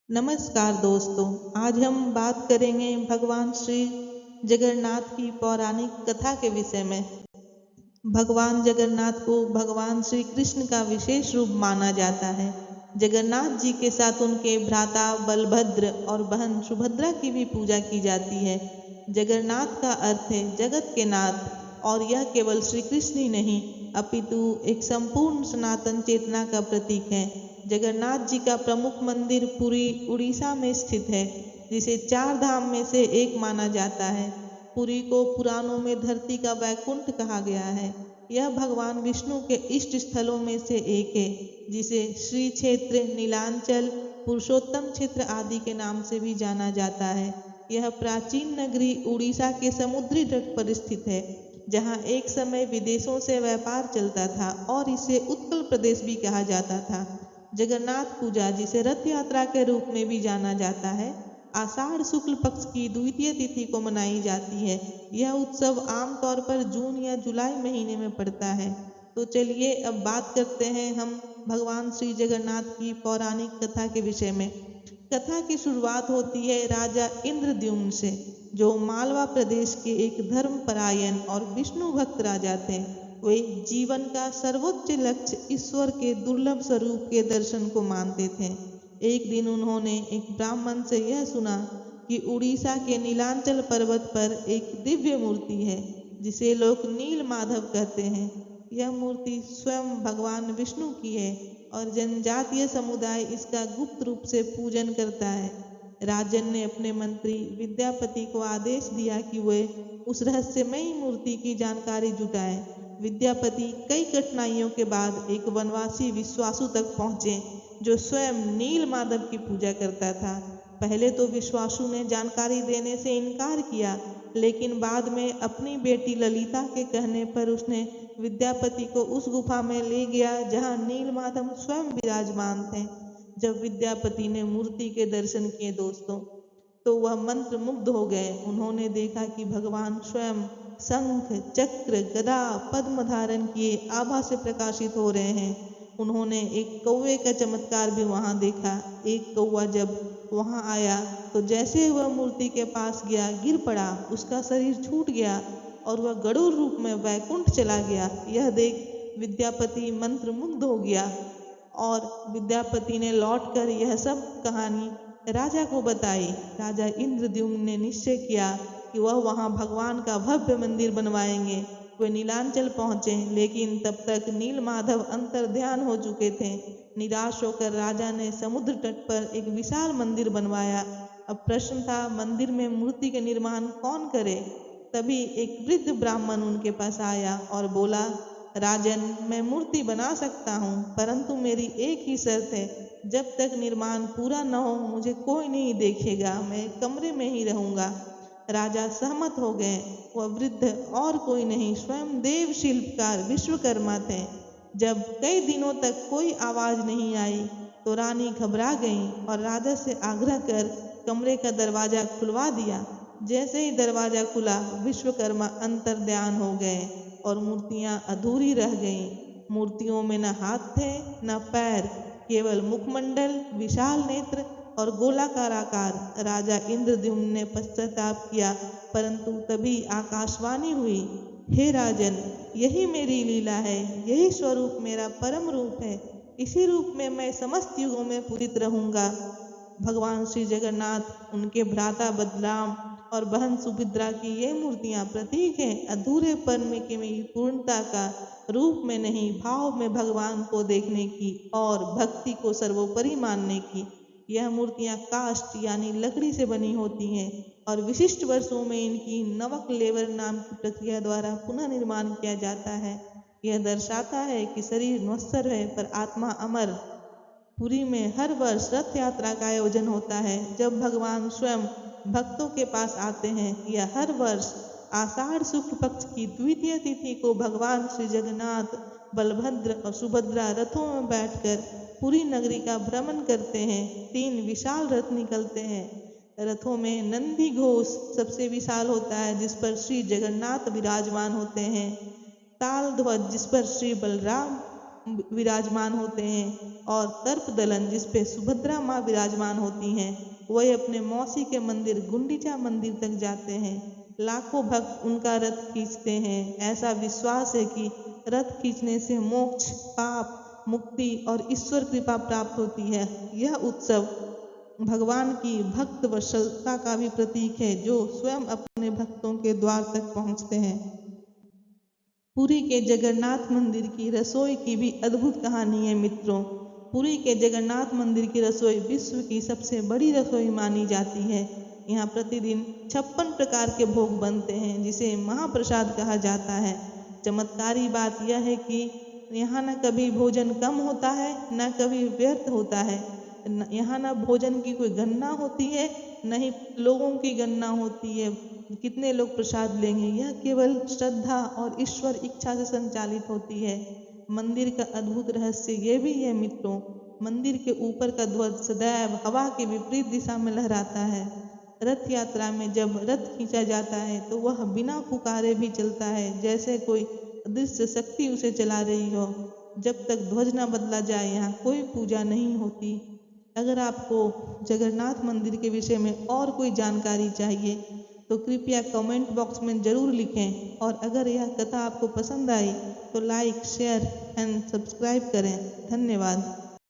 नमस्कार दोस्तों, आज हम बात करेंगे भगवान श्री जगन्नाथ की पौराणिक कथा के विषय में। भगवान जगन्नाथ को भगवान श्री कृष्ण का विशेष रूप माना जाता है। जगन्नाथ जी के साथ उनके भ्राता बलभद्र और बहन सुभद्रा की भी पूजा की जाती है। जगन्नाथ का अर्थ है जगत के नाथ, और यह केवल श्री कृष्ण ही नहीं अपितु एक संपूर्ण सनातन चेतना का प्रतीक है। जगन्नाथ जी का प्रमुख मंदिर पुरी उड़ीसा में स्थित है, जिसे 4 धाम में से एक माना जाता है। पुरी को पुराणों में धरती का वैकुंठ कहा गया है। यह भगवान विष्णु के इष्ट स्थलों में से एक है, जिसे श्री क्षेत्र, नीलांचल, पुरुषोत्तम क्षेत्र आदि के नाम से भी जाना जाता है। यह प्राचीन नगरी उड़ीसा के समुद्री तट पर स्थित है, जहाँ एक समय विदेशों से व्यापार चलता था और इसे उत्कल प्रदेश भी कहा जाता था। जगन्नाथ पूजा, जिसे रथ यात्रा के रूप में भी जाना जाता है, आषाढ़ शुक्ल पक्ष की द्वितीय तिथि को मनाई जाती है। यह उत्सव आमतौर पर जून या जुलाई महीने में पड़ता है। तो चलिए अब बात करते हैं हम भगवान श्री जगन्नाथ की पौराणिक कथा के विषय में। कथा की शुरुआत होती है राजा इंद्रद्युम्न से, जो मालवा प्रदेश के एक धर्मपरायण और विष्णु भक्त राजा थे। वे जीवन का सर्वोच्च लक्ष्य ईश्वर के दुर्लभ स्वरूप के दर्शन को मानते थे। एक दिन उन्होंने एक ब्राह्मण से यह सुना कि उड़ीसा के नीलांचल पर्वत पर एक दिव्य मूर्ति है, जिसे लोग नील माधव कहते हैं। यह मूर्ति स्वयं भगवान विष्णु की है और जनजातीय समुदाय इसका गुप्त रूप से पूजन करता है। राजन ने अपने मंत्री विद्यापति को आदेश दिया कि वे उस रहस्यमयी मूर्ति की जानकारी जुटाएं। विद्यापति कई कठिनाइयों के बाद एक वनवासी विश्वासु तक पहुंचे, जो स्वयं नील माधव की पूजा करता था। पहले तो विश्वासु ने जानकारी देने से इनकार किया, लेकिन बाद में अपनी बेटी ललिता के कहने पर उसने विद्यापति को उस गुफा में ले गया जहाँ नील माधव स्वयं विराजमान थे। जब विद्यापति ने मूर्ति के दर्शन किए दोस्तों, तो वह मंत्र मुग्ध हो गए। उन्होंने देखा कि भगवान स्वयं शंख, चक्र, गदा, पद्म धारण किए आभा से प्रकाशित हो रहे हैं। उन्होंने एक कौवे का चमत्कार भी वहां देखा। एक कौवा जब वहां आया तो जैसे वह मूर्ति के पास गया, गिर पड़ा, उसका शरीर छूट गया और वह गरुड़ रूप में वैकुंठ चला गया। यह देख विद्यापति मंत्र मुग्ध हो गया और विद्यापति ने लौटकर यह सब कहानी राजा को बताई। राजा इंद्रद्युम्न ने निश्चय किया कि वह वहां भगवान का भव्य मंदिर बनवाएंगे। वे नीलांचल पहुंचे, लेकिन तब तक नील माधव अंतर ध्यान हो चुके थे। निराश होकर राजा ने समुद्र तट पर एक विशाल मंदिर बनवाया। अब प्रश्न था, मंदिर में मूर्ति के निर्माण कौन करे। तभी एक वृद्ध ब्राह्मण उनके पास आया और बोला, राजन, मैं मूर्ति बना सकता हूँ, परंतु मेरी एक ही शर्त है। जब तक निर्माण पूरा न हो मुझे कोई नहीं देखेगा, मैं कमरे में ही रहूंगा। राजा सहमत हो गए। वह वृद्ध और कोई नहीं, स्वयं देव शिल्पकार विश्वकर्मा थे। जब कई दिनों तक कोई आवाज नहीं आई तो रानी घबरा गई और राजा से आग्रह कर कमरे का दरवाजा खुलवा दिया। जैसे ही दरवाजा खुला, विश्वकर्मा अंतर्ध्यान हो गए और मूर्तियां अधूरी रह गईं। मूर्तियों में न हाथ थे न पैर, केवल मुखमंडल, विशाल नेत्र और गोलाकार आकार। राजा इंद्रद्युम्न ने पश्चाताप किया, परंतु तभी आकाशवाणी हुई, हे राजन, यही मेरी लीला है, यही स्वरूप मेरा परम रूप है। इसी रूप में मैं समस्त युगों में पूजित रहूंगा। भगवान श्री जगन्नाथ, उनके भ्राता बलराम और बहन सुभद्रा की ये मूर्तियां प्रतीक हैं अधूरेपन में की पूर्णता का, रूप में नहीं भाव में भगवान को देखने की और भक्ति को सर्वोपरि मानने की। यह मूर्तियां काष्ठ यानी लकड़ी से बनी होती हैं और विशिष्ट वर्षों में इनकी नवक लेवर नाम की प्रक्रिया द्वारा पुनः निर्माण किया जाता है। यह दर्शाता है कि शरीर नश्वर है पर आत्मा अमर। पुरी में हर वर्ष रथ यात्रा का आयोजन होता है, जब भगवान स्वयं भक्तों के पास आते हैं। यह हर वर्ष आषाढ़ शुक्ल पक्ष की द्वितीय तिथि को भगवान श्री जगन्नाथ, बलभद्र और सुभद्रा रथों में बैठकर पूरी नगरी का भ्रमण करते हैं। 3 विशाल रथ निकलते हैं। रथों में नंदी घोष सबसे विशाल होता है, जिस पर श्री जगन्नाथ विराजमान होते हैं। ताल ध्वज, जिस पर श्री बलराम विराजमान होते हैं और सर्प दलन जिस पे सुभद्रा माँ विराजमान होती हैं, वह अपने मौसी के मंदिर गुंडीचा मंदिर तक जाते हैं। लाखों भक्त उनका रथ खींचते हैं। ऐसा विश्वास है कि रथ खींचने से मोक्ष, पाप मुक्ति और ईश्वर कृपा प्राप्त होती है। यह उत्सव भगवान की भक्त वत्सलता का भी प्रतीक है, जो स्वयं अपने भक्तों के द्वार तक पहुँचते हैं। पुरी के जगन्नाथ मंदिर की रसोई की भी अद्भुत कहानी है मित्रों। पुरी के जगन्नाथ मंदिर की रसोई विश्व की सबसे बड़ी रसोई मानी जाती है। यहाँ प्रतिदिन 56 प्रकार के भोग बनते हैं, जिसे महाप्रसाद कहा जाता है। चमत्कारी बात यह है कि यहाँ न कभी भोजन कम होता है, न कभी व्यर्थ होता है। यहाँ न भोजन की कोई गणना होती है, न ही लोगों की गणना होती है कितने लोग प्रसाद लेंगे। यह केवल श्रद्धा और ईश्वर इच्छा से संचालित होती है। मंदिर का अद्भुत रहस्य ये भी है मित्रों, मंदिर के ऊपर का ध्वज सदैव हवा के विपरीत दिशा में लहराता है। रथ यात्रा में जब रथ खींचा जाता है तो वह बिना पुकारे भी चलता है, जैसे कोई अदृश्य शक्ति उसे चला रही हो। जब तक ध्वज न बदला जाए यहाँ कोई पूजा नहीं होती। अगर आपको जगन्नाथ मंदिर के विषय में और कोई जानकारी चाहिए तो कृपया कमेंट बॉक्स में ज़रूर लिखें, और अगर यह कथा आपको पसंद आई तो लाइक, शेयर एंड सब्सक्राइब करें। धन्यवाद।